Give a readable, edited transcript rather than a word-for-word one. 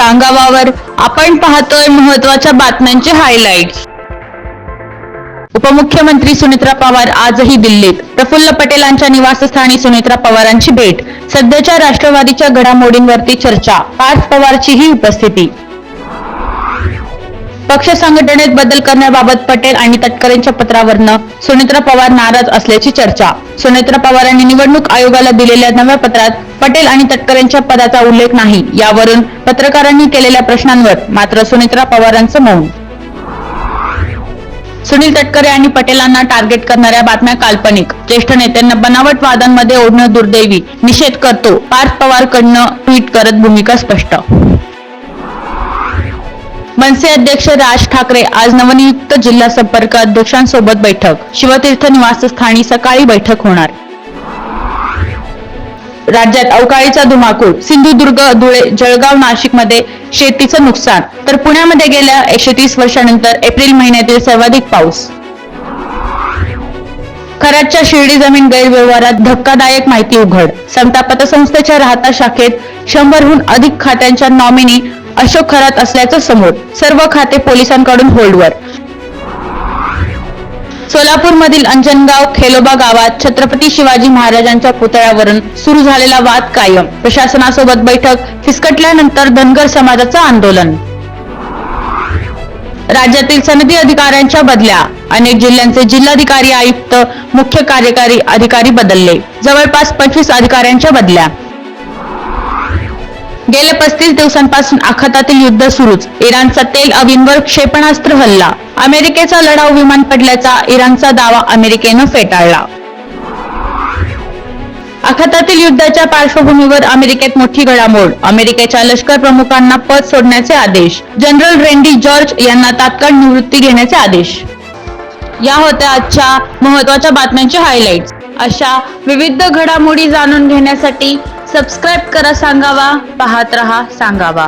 सांगावावर आपण पाहतोय महत्त्वाच्या बातम्यांचे हायलाइट्स। उपमुख्यमंत्री सुनेत्रा पवार आजही दिल्लीत। प्रफुल्ल पटेलांच्या निवासस्थानी सुनेत्रा पवारांची भेट। सध्याच्या राष्ट्रवादीच्या घडामोडींवरती चर्चा। पार्थ पवारचीही उपस्थिती। पक्ष संघटनेत बदल करण्याबाबत पटेल आणि तटकरेंच्या पत्रावरनं सुनेत्रा पवार नाराज असल्याची चर्चा। सुनेत्रा पवारांनी निवडणूक आयोगाला दिलेल्या नव्या पत्रात पटेल आणि तटकरेंच्या पदाचा उल्लेख नाही, यावरून पत्रकारांनी केलेल्या प्रश्नांवर मात्र सुनेत्रा पवारांचं मौन। सुनील तटकरे आणि पटेलांना टार्गेट करणाऱ्या बातम्या काल्पनिक। ज्येष्ठ नेत्यांना बनावट वादांमध्ये ओढणं दुर्दैवी, निषेध करतो। पार्थ पवारकडनं ट्विट करत भूमिका स्पष्ट। मनसे अध्यक्ष राज ठाकरे आज नवनियुक्त जिल्हा संपर्क अध्यक्षांसोबत बैठक। शिवतीर्थ निवासस्थानी सकाळी बैठक होणार। राज्यात अवकाळीचा धुमाकूळ। सिंधुदुर्ग, धुळे, जळगाव, नाशिकमध्ये शेतीचं नुकसान, तर पुण्यामध्ये गेल्या 130 वर्षांनंतर एप्रिल महिन्यातील सर्वाधिक पाऊस। खरातच्या शिर्डी जमीन गैरव्यवहारात धक्कादायक माहिती उघड। समता पतसंस्थेच्या राहता शाखेत 100हून अधिक खात्यांच्या नॉमिनी अशोक खरात असल्याचं समोर। सर्व खाते पोलिसांकडून होल्डवर। सोलापूरमधील अंजनगाव खेलोबा गावात छत्रपती शिवाजी महाराजांच्या पुतळ्यावरून सुरू झालेला वाद कायम। प्रशासनासोबत बैठक फिसकटल्यानंतर धनगर समाजाचं आंदोलन। राज्यातील सनदी अधिकाऱ्यांच्या बदल्या। अनेक जिल्ह्यांचे जिल्हाधिकारी, आयुक्त, मुख्य कार्यकारी अधिकारी बदलले। जवळपास 25 अधिकाऱ्यांच्या बदल्या। गेल्या 35 दिवसांपासून आखातातील युद्ध सुरूच। इराणचा तेल अवींवर क्षेपणास्त्र हल्ला। अमेरिकेचा लढाऊ विमान पडल्याचा इराणचा दावा अमेरिकेनं फेटाळला। आखातातील युद्धाच्या पार्श्वभूमीवर अमेरिकेत मोठी घडामोड। अमेरिकेच्या लष्कर प्रमुखांना पद सोडण्याचे आदेश। जनरल रेंडी जॉर्ज यांना तात्काळ निवृत्ती घेण्याचे आदेश। या होत्या आजच्या महत्त्वाच्या बातम्यांचे हायलाइट्स। अशा विविध घडामोडी जाणून घेण्यासाठी सबस्क्राइब करा सांगावा, पाहत रहा सांगावा।